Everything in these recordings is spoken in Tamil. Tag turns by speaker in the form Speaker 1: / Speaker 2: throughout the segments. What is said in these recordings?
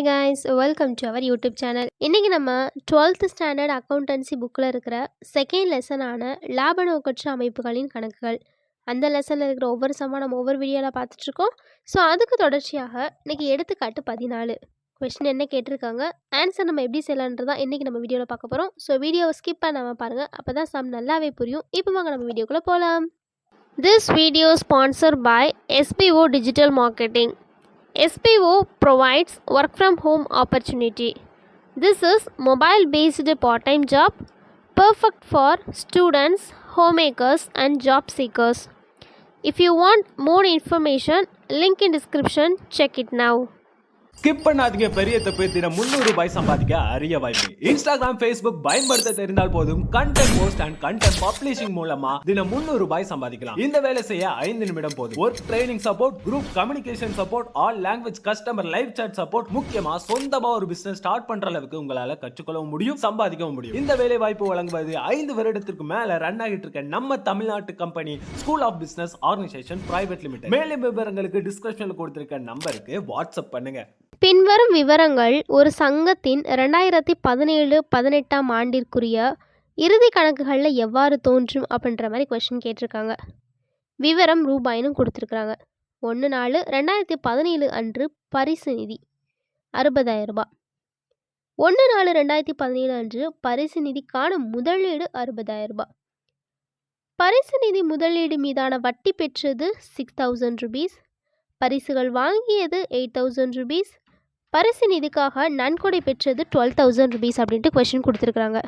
Speaker 1: Hi guys, welcome to our YouTube channel. இன்றைக்கி நம்ம 12th ஸ்டாண்டர்ட் அக்கௌண்டன்சி புக்கில் இருக்கிற செகண்ட் லெசனான லாப நோக்கற்ற அமைப்புகளின் கணக்குகள், அந்த லெசனில் இருக்கிற ஒவ்வொரு சம்மாக நம்ம ஒவ்வொரு வீடியோவில் பார்த்துட்ருக்கோம். ஸோ அதுக்கு தொடர்ச்சியாக இன்றைக்கி எடுத்துக்காட்டு 14 கொஸ்டின் என்ன கேட்டிருக்காங்க, ஆன்சர் நம்ம எப்படி செய்யலான்றதான் இன்றைக்கி நம்ம வீடியோவில் பார்க்க போகிறோம். ஸோ வீடியோவை ஸ்கிப் பண்ணாமல் பாருங்கள், அப்போ தான் சம் நல்லாவே புரியும். இப்போ வாங்க நம்ம வீடியோக்குள்ளே போகலாம். This video sponsored by SBO Digital Marketing. SBO provides work from home opportunity. This is mobile based part-time job perfect for students, homemakers and job seekers. If you want more information, link in description, check it now.
Speaker 2: Skip பண்ணாதீங்க, பெரிய தப்பு. தினம் 300 ரூபாய் சம்பாதிக்க அரிய வாய்ப்பு. இன்ஸ்டாகிராம், ஃபேஸ்புக் பயன்படுத்த தெரிந்தால் போதும். Content post and content publishing மூலமா தினம் 300 ரூபாய் சம்பாதிக்கலாம். இந்த வேலை செய்ய 5 நிமிடம் போதும். Work training support, group communication support, all language customer live chat support, முக்கியமா சொந்தமா ஒரு பிசினஸ் ஸ்டார்ட் பண்ற அளவுக்கு உங்களால கற்றுக்கொள்ளவும் முடியும், சம்பாதிக்கவும் முடியும். இந்த வேலை வாய்ப்பு வழங்குவது 5 வருடத்திற்கு மேல ரன் ஆகிட்டு இருக்க நம்ம தமிழ்நாட்டு company school of business organisation private limited. மேலும் விவரங்களுக்கு டிஸ்கிரிப்ஷன்ல கொடுத்திருக்க நம்பருக்கு வாட்ஸ்அப் பண்ணுங்க.
Speaker 1: பின்வரும் விவரங்கள் ஒரு சங்கத்தின் 2017-18 ஆண்டிற்குரிய இறுதி கணக்குகளில் எவ்வாறு தோன்றும் அப்படின்ற மாதிரி கொஸ்டின் கேட்டிருக்காங்க. விவரம் ரூபாயினும் கொடுத்துருக்குறாங்க. 1/4/2017 அன்று பரிசு நிதி 60,000 ரூபாய். 1/4/2017 அன்று பரிசு நிதிக்கான முதலீடு 60,000 ரூபாய். பரிசு நிதி முதலீடு மீதான வட்டி பெற்றது 6,000 rupees. பரிசுகள் வாங்கியது 8,000 rupees. பரிசு நிதிக்காக நன்கொடை பெற்றது 12,000 rupees அப்படின்ட்டு கொஸ்டின் கொடுத்துருக்குறாங்க.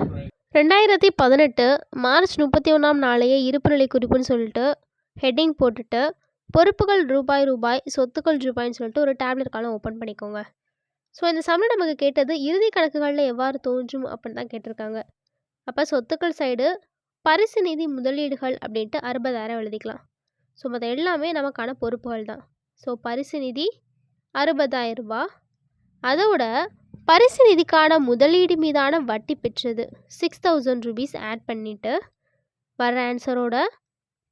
Speaker 1: 2018 மார்ச் 31ஆம் நாளையே இருப்புநிலை குறிப்புன்னு சொல்லிட்டு ஹெட்டிங் போட்டுட்டு பொறுப்புகள் ரூபாய், சொத்துக்கள் ரூபாய்ன்னு சொல்லிட்டு ஒரு டேப்லெட் காலம் ஓப்பன் பண்ணிக்கோங்க. ஸோ இந்த சமயம் நமக்கு கேட்டது இறுதி கணக்குகளில் எவ்வாறு தோன்றும் அப்படின்னு தான் கேட்டிருக்காங்க. அப்போ சொத்துக்கள் சைடு பரிசு நிதி முதலீடுகள் அப்படின்ட்டு 60,000 எழுதிக்கலாம். ஸோ மற்ற எல்லாமே நமக்கான பொறுப்புகள் தான். ஸோ பரிசு நிதி 60,000 ரூபாய், அதோட பரிசு நிதிக்கான முதலீடு மீதான வட்டி பெற்றது 6,000 rupees ஆட் பண்ணிவிட்டு வர ஆன்சரோட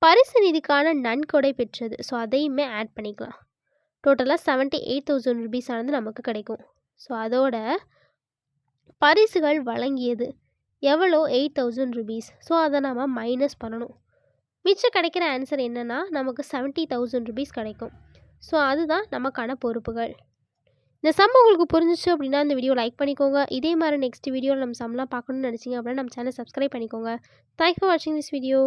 Speaker 1: பரிசு நிதிக்கான நன்கொடை பெற்றது, ஸோ அதையுமே ஆட் பண்ணிக்கலாம். டோட்டலாக 78,000 rupees ஆனது நமக்கு கிடைக்கும். ஸோ அதோட பரிசுகள் வழங்கியது எவ்வளோ 8,000 rupees. ஸோ அதை நம்ம மைனஸ் பண்ணணும். மிச்சம் கிடைக்கிற ஆன்சர் என்னென்னா நமக்கு 70,000 rupees கிடைக்கும். ஸோ அதுதான் நமக்கான பொறுப்புகள். இந்த சம் உங்களுக்கு புரிஞ்சிச்சு அப்படின்னா இந்த வீடியோ லைக் பண்ணிக்கோங்க. இதே மாதிரி நெக்ஸ்ட் வீடியோவில் நம்ம சம்லாம் பார்க்கணும்னு நினச்சிங்க அப்படின்னா நம்ம சேனல் சப்ஸ்கிரைப் பண்ணிக்கோங்க. தேங்க்ஸ் ஃபார் வாட்சிங் திஸ் வீடியோ.